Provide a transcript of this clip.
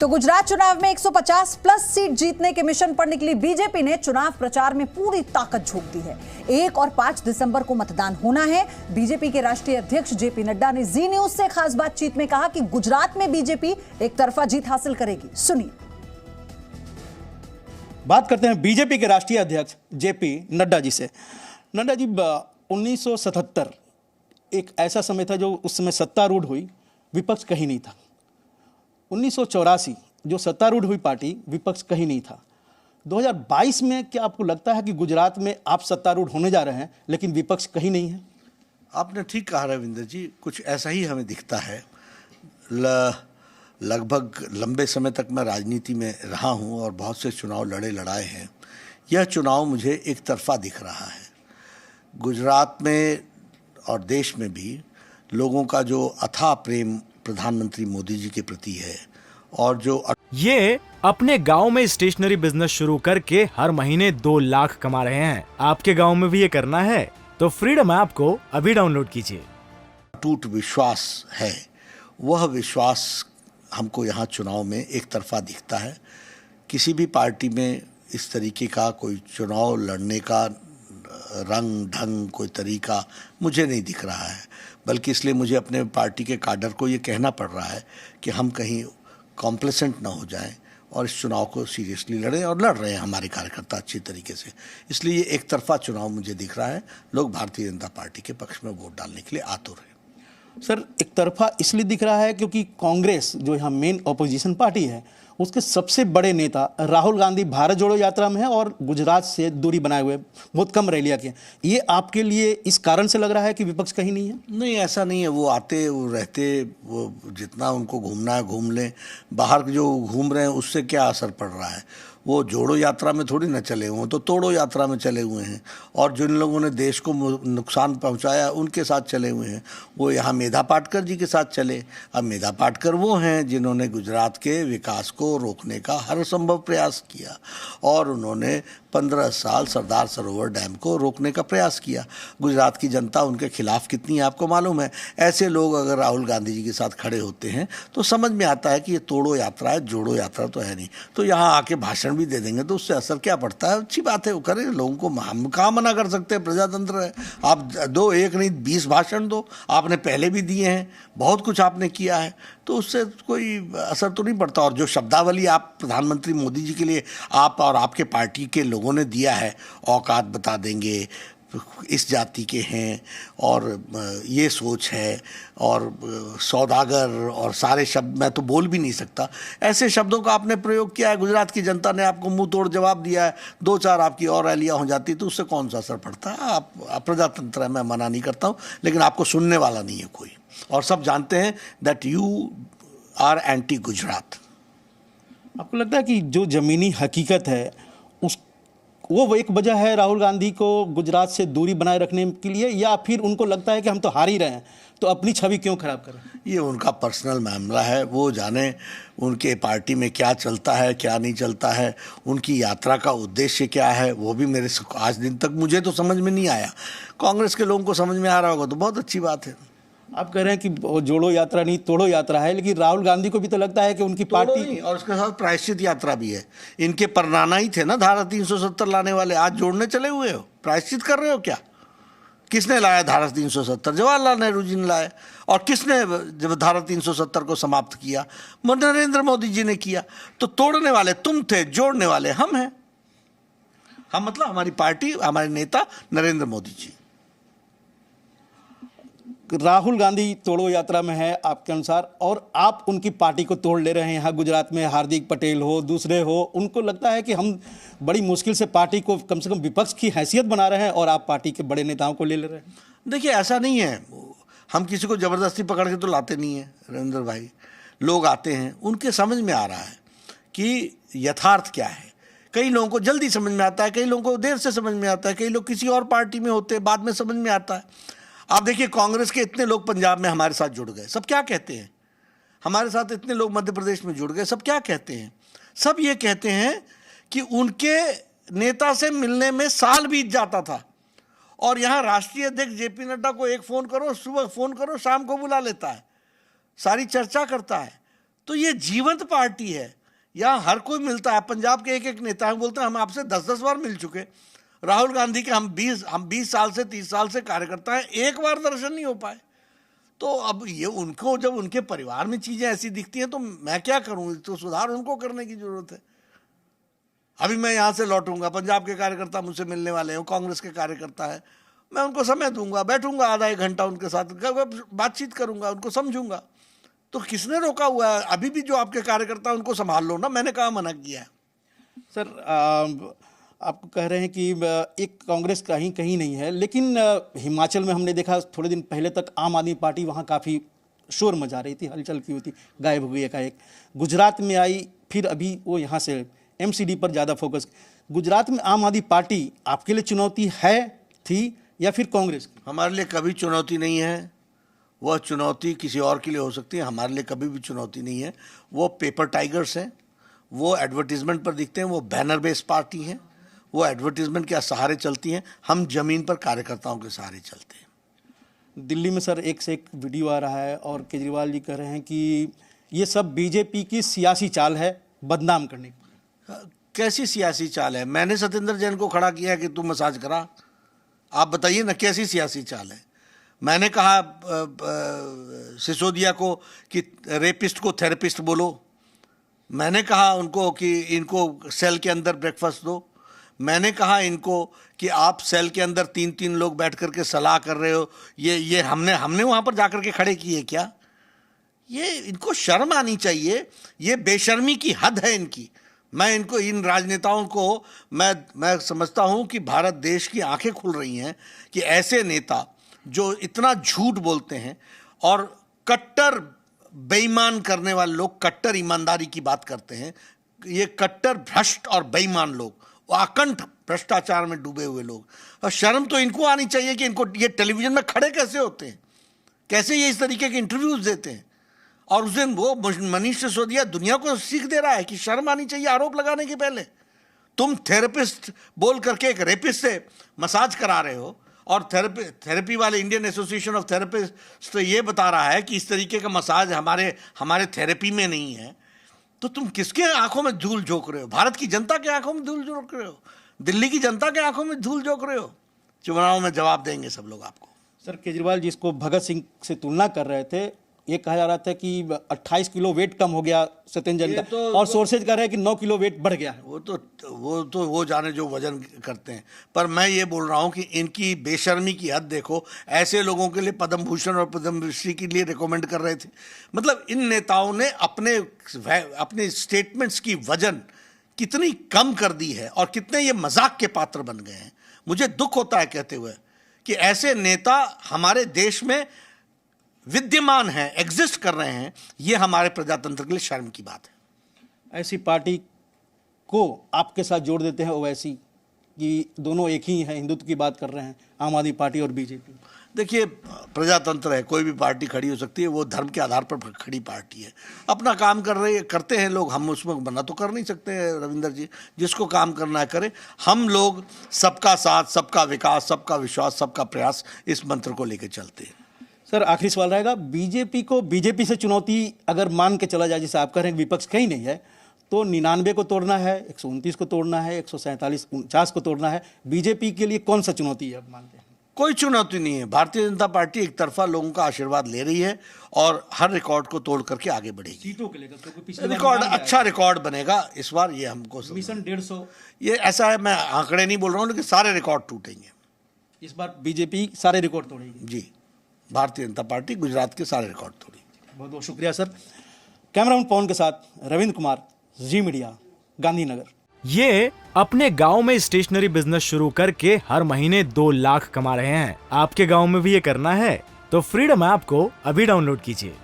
तो गुजरात चुनाव में 150 प्लस सीट जीतने के मिशन पर निकली बीजेपी ने चुनाव प्रचार में पूरी ताकत झोंक दी है। 1 और 5 दिसंबर को मतदान होना है। बीजेपी के राष्ट्रीय अध्यक्ष जेपी नड्डा ने जी न्यूज से खास बातचीत में कहा कि गुजरात में बीजेपी एक तरफा जीत हासिल करेगी। सुनिए। बात करते हैं बीजेपी के राष्ट्रीय अध्यक्ष जेपी नड्डा जी से। नड्डा जी, 1977 एक ऐसा समय था जो उस समय सत्तारूढ़ हुई, विपक्ष कहीं नहीं था। 1984 जो सत्तारूढ़ हुई पार्टी, विपक्ष कहीं नहीं था। 2022 में क्या आपको लगता है कि गुजरात में आप सत्तारूढ़ होने जा रहे हैं लेकिन विपक्ष कहीं नहीं है? आपने ठीक कहा रविंद्र जी, कुछ ऐसा ही हमें दिखता है। लगभग लंबे समय तक मैं राजनीति में रहा हूं और बहुत से चुनाव लड़ाए हैं। यह चुनाव मुझे एक तरफा दिख रहा है। गुजरात में और देश में भी लोगों का जो अथाह प्रेम प्रधानमंत्री मोदी जी के प्रति है और जो ये अपने गांव में स्टेशनरी बिजनेस शुरू करके हर महीने 2 लाख कमा रहे हैं। आपके गांव में भी ये करना है तो फ्रीडम ऐप को अभी डाउनलोड कीजिए। टूट विश्वास है, वह विश्वास हमको यहाँ चुनाव में एक तरफा दिखता है। किसी भी पार्टी में इस तरीके का कोई चुनाव लड़ने का रंग ढंग, कोई तरीका मुझे नहीं दिख रहा है, बल्कि इसलिए मुझे अपने पार्टी के काडर को ये कहना पड़ रहा है कि हम कहीं कॉम्प्लेसेंट ना हो जाएं और इस चुनाव को सीरियसली लड़ें, और लड़ रहे हैं हमारे कार्यकर्ता अच्छी तरीके से। इसलिए ये एक तरफा चुनाव मुझे दिख रहा है। लोग भारतीय जनता पार्टी के पक्ष में वोट डालने के लिए आतुर हैं। सर, एक तरफा इसलिए दिख रहा है क्योंकि कांग्रेस जो यहाँ मेन ऑपोजिशन पार्टी है, उसके सबसे बड़े नेता राहुल गांधी भारत जोड़ो यात्रा में है और गुजरात से दूरी बनाए हुए बहुत कम रैलियां की। ये आपके लिए इस कारण से लग रहा है कि विपक्ष कहीं नहीं है? नहीं, ऐसा नहीं है। वो आते, वो रहते, वो जितना उनको घूमना है घूम लें। बाहर जो घूम रहे हैं उससे क्या असर पड़ रहा है? वो जोड़ो यात्रा में थोड़ी ना चले हुए, तो तोड़ो यात्रा में चले हुए हैं। और जिन लोगों ने देश को नुकसान पहुंचाया उनके साथ चले हुए हैं। वो यहाँ मेधा पाटकर जी के साथ चले। अब मेधा पाटकर वो हैं जिन्होंने गुजरात के विकास को रोकने का हर संभव प्रयास किया और उन्होंने 15 साल सरदार सरोवर डैम को रोकने का प्रयास किया। गुजरात की जनता उनके खिलाफ कितनी है आपको मालूम है। ऐसे लोग अगर राहुल गांधी जी के साथ खड़े होते हैं तो समझ में आता है कि ये तोड़ो यात्रा है, जोड़ो यात्रा तो है नहीं। तो यहाँ आके भाषण भी दे देंगे तो उससे असर क्या पड़ता है? अच्छी बात है, वो करें। लोगों को हम कहाँ मना कर सकते हैं, प्रजातंत्र है। आप दो, एक नहीं 20 भाषण दो। आपने पहले भी दिए हैं, बहुत कुछ आपने किया है, तो उससे कोई असर तो नहीं पड़ता। और जो शब्दावली आप प्रधानमंत्री मोदी जी के लिए आप और आपके पार्टी के लोगों ने दिया है, औकात बता देंगे, इस जाति के हैं और ये सोच है और सौदागर और सारे शब्द मैं तो बोल भी नहीं सकता, ऐसे शब्दों का आपने प्रयोग किया है। गुजरात की जनता ने आपको मुंह तोड़ जवाब दिया है। 2-4 आपकी और रैलियाँ हो जाती तो उससे कौन सा असर पड़ता है? आप प्रजातंत्र है, मैं मना नहीं करता हूँ, लेकिन आपको सुनने वाला नहीं है कोई। और सब जानते हैं that you are anti Gujarat. आपको लगता है कि जो जमीनी हकीकत है वो एक वजह है राहुल गांधी को गुजरात से दूरी बनाए रखने के लिए, या फिर उनको लगता है कि हम तो हार ही रहे हैं तो अपनी छवि क्यों खराब करें? ये उनका पर्सनल मामला है, वो जाने उनके पार्टी में क्या चलता है क्या नहीं चलता है, उनकी यात्रा का उद्देश्य क्या है, वो भी मेरे आज दिन तक मुझे तो समझ में नहीं आया। कांग्रेस के लोगों को समझ में आ रहा होगा तो बहुत अच्छी बात है। आप कह रहे हैं कि जोड़ो यात्रा नहीं तोड़ो यात्रा है, लेकिन राहुल गांधी को भी तो लगता है कि उनकी पार्टी और उसके साथ प्रायश्चित यात्रा भी है। इनके परनाना ही थे ना धारा 370 लाने वाले, आज जोड़ने चले हुए हो, प्रायश्चित कर रहे हो क्या? किसने लाया धारा 370? जवाहरलाल नेहरू जी ने लाया। और किसने जब धारा 370 को समाप्त किया? नरेंद्र मोदी जी ने किया। तो तोड़ने वाले तुम थे, जोड़ने वाले हम हैं। हम मतलब हमारी पार्टी, हमारे नेता नरेंद्र मोदी जी। राहुल गांधी तोड़ो यात्रा में है आपके अनुसार, और आप उनकी पार्टी को तोड़ ले रहे हैं। यहाँ गुजरात में हार्दिक पटेल हो, दूसरे हो, उनको लगता है कि हम बड़ी मुश्किल से पार्टी को कम से कम विपक्ष की हैसियत बना रहे हैं और आप पार्टी के बड़े नेताओं को ले रहे हैं। देखिए, ऐसा नहीं है। हम किसी को ज़बरदस्ती पकड़ के तो लाते नहीं हैं रविंद्र भाई। लोग आते हैं, उनके समझ में आ रहा है कि यथार्थ क्या है। कई लोगों को जल्दी समझ में आता है, कई लोगों को देर से समझ में आता है, कई लोग किसी और पार्टी में होते हैं, बाद में समझ में आता है। आप देखिए, कांग्रेस के इतने लोग पंजाब में हमारे साथ जुड़ गए, सब क्या कहते हैं? हमारे साथ इतने लोग मध्य प्रदेश में जुड़ गए, सब क्या कहते हैं? सब ये कहते हैं कि उनके नेता से मिलने में साल बीत जाता था और यहाँ राष्ट्रीय अध्यक्ष जेपी नड्डा को एक फ़ोन करो, सुबह फ़ोन करो, शाम को बुला लेता है, सारी चर्चा करता है। तो ये जीवंत पार्टी है, यहाँ हर कोई मिलता है। पंजाब के एक एक नेता बोलते हैं हम आपसे 10-10 बार मिल चुके। राहुल गांधी के हम 20 साल से 30 साल से कार्यकर्ता हैं, एक बार दर्शन नहीं हो पाए। तो अब ये उनको जब उनके परिवार में चीजें ऐसी दिखती हैं तो मैं क्या करूं, तो सुधार उनको करने की जरूरत है। अभी मैं यहाँ से लौटूंगा, पंजाब के कार्यकर्ता मुझसे मिलने वाले हैं, कांग्रेस के कार्यकर्ता है, मैं उनको समय दूंगा, बैठूंगा आधा एक घंटा उनके साथ, बातचीत करूंगा, उनको समझूंगा। तो किसने रोका हुआ है? अभी भी जो आपके कार्यकर्ता उनको संभाल लो ना, मैंने कहा मना किया है। सर आपको कह रहे हैं कि एक कांग्रेस कहीं कहीं नहीं है, लेकिन हिमाचल में हमने देखा थोड़े दिन पहले तक आम आदमी पार्टी वहाँ काफ़ी शोर मचा रही थी, हलचल की हुई थी, गायब हो गई एकाएक। गुजरात में आई, फिर अभी वो यहाँ से एमसीडी पर ज़्यादा फोकस। गुजरात में आम आदमी पार्टी आपके लिए चुनौती है, थी या फिर कांग्रेस की? हमारे लिए कभी चुनौती नहीं है। वह चुनौती किसी और के लिए हो सकती है, हमारे लिए कभी भी चुनौती नहीं है। वो पेपर टाइगर्स हैं, वो एडवर्टीजमेंट पर दिखते हैं, वो बैनर बेस्ड पार्टी हैं, वो एडवर्टीजमेंट के सहारे चलती हैं। हम जमीन पर कार्यकर्ताओं के सहारे चलते हैं। दिल्ली में सर एक से एक वीडियो आ रहा है और केजरीवाल जी कह रहे हैं कि ये सब बीजेपी की सियासी चाल है बदनाम करने की। कैसी सियासी चाल है? मैंने सत्येंद्र जैन को खड़ा किया है कि तू मसाज करा। आप बताइए ना कैसी सियासी चाल है? मैंने कहा सिसोदिया को कि रेपिस्ट को थेरेपिस्ट बोलो। मैंने कहा उनको कि इनको सेल के अंदर ब्रेकफास्ट दो। मैंने कहा इनको कि आप सेल के अंदर 3-3 लोग बैठ करके सलाह कर रहे हो। ये हमने वहाँ पर जाकर के खड़े किए क्या? ये इनको शर्म आनी चाहिए। ये बेशर्मी की हद है इनकी। मैं इनको, इन राजनेताओं को मैं समझता हूँ कि भारत देश की आंखें खुल रही हैं कि ऐसे नेता जो इतना झूठ बोलते हैं और कट्टर बेईमान करने वाले लोग, कट्टर ईमानदारी की बात करते हैं, ये कट्टर भ्रष्ट और बेईमान लोग, आकंठ भ्रष्टाचार में डूबे हुए लोग। और शर्म तो इनको आनी चाहिए कि इनको ये टेलीविजन में खड़े कैसे होते हैं, कैसे ये इस तरीके के इंटरव्यूज देते हैं। और उस दिन वो मनीष सिसोदिया दुनिया को सीख दे रहा है कि शर्म आनी चाहिए आरोप लगाने के पहले। तुम थेरेपिस्ट बोल करके एक रेपिस्ट से मसाज करा रहे हो और थेरेपी वाले इंडियन एसोसिएशन ऑफ थेरेपिस्ट तो ये बता रहा है कि इस तरीके का मसाज हमारे थेरेपी में नहीं है। तो तुम किसके आंखों में धूल झोंक रहे हो? भारत की जनता के आंखों में धूल झोंक रहे हो? दिल्ली की जनता के आंखों में धूल झोंक रहे हो? चुनाव में जवाब देंगे सब लोग आपको। सर केजरीवाल जिसको भगत सिंह से तुलना कर रहे थे, ये कहा जा रहा था कि 28 किलो वेट कम हो गया सत्येंद्र जैन का, और सोर्सेज कह रहे हैं कि 9 किलो वेट बढ़ गया है। वो जाने जो वजन करते हैं। पर मैं ये बोल रहा हूँ कि इनकी बेशर्मी की हद देखो। ऐसे लोगों के लिए पद्म भूषण और पद्म श्री के लिए रिकमेंड कर रहे थे। मतलब इन नेताओं ने अपने स्टेटमेंट्स की वजन कितनी कम कर दी है और कितने ये मजाक के पात्र बन गए हैं। मुझे दुख होता है कहते हुए कि ऐसे नेता हमारे देश में विद्यमान हैं, एग्जिस्ट कर रहे हैं। ये हमारे प्रजातंत्र के लिए शर्म की बात है। ऐसी पार्टी को आपके साथ जोड़ देते हैं ओवैसी कि दोनों एक ही हैं, हिंदुत्व की बात कर रहे हैं, आम आदमी पार्टी और बीजेपी। देखिए, प्रजातंत्र है, कोई भी पार्टी खड़ी हो सकती है। वो धर्म के आधार पर खड़ी पार्टी है। अपना काम करते हैं लोग, हम उसमें मना तो कर नहीं सकते हैं। रविंदर जी, जिसको काम करना है करे। हम लोग सबका साथ, सबका विकास, सबका विश्वास, सबका प्रयास, इस मंत्र को लेकर चलते हैं। सर आखिरी सवाल रहेगा, बीजेपी को बीजेपी से चुनौती अगर मान के चला जाए, जैसे आप कह रहे हैं विपक्ष कहीं नहीं है, तो 99 को तोड़ना है, 129 को तोड़ना है, 147, 49 को तोड़ना है, बीजेपी के लिए कौन सा चुनौती है आप मानते हैं? कोई चुनौती नहीं है। भारतीय जनता पार्टी एक तरफा लोगों का आशीर्वाद ले रही है और हर रिकॉर्ड को तोड़ करके आगे बढ़ेगी। सीटों के लेकर तो पिछली रिकॉर्ड, अच्छा रिकॉर्ड बनेगा इस बार, ये हमको मिशन 150 ये ऐसा है। मैं आंकड़े नहीं बोल रहा हूँ, लेकिन सारे रिकॉर्ड टूटेंगे इस बार। बीजेपी सारे रिकॉर्ड तोड़ेगी जी। भारतीय जनता पार्टी गुजरात के सारे रिकॉर्ड तोड़ी। बहुत बहुत शुक्रिया सर। कैमरामैन पवन के साथ रविंद्र कुमार, जी मीडिया, गांधीनगर। ये अपने गांव में स्टेशनरी बिजनेस शुरू करके हर महीने 2 लाख कमा रहे हैं। आपके गांव में भी ये करना है तो फ्रीडम ऐप को अभी डाउनलोड कीजिए।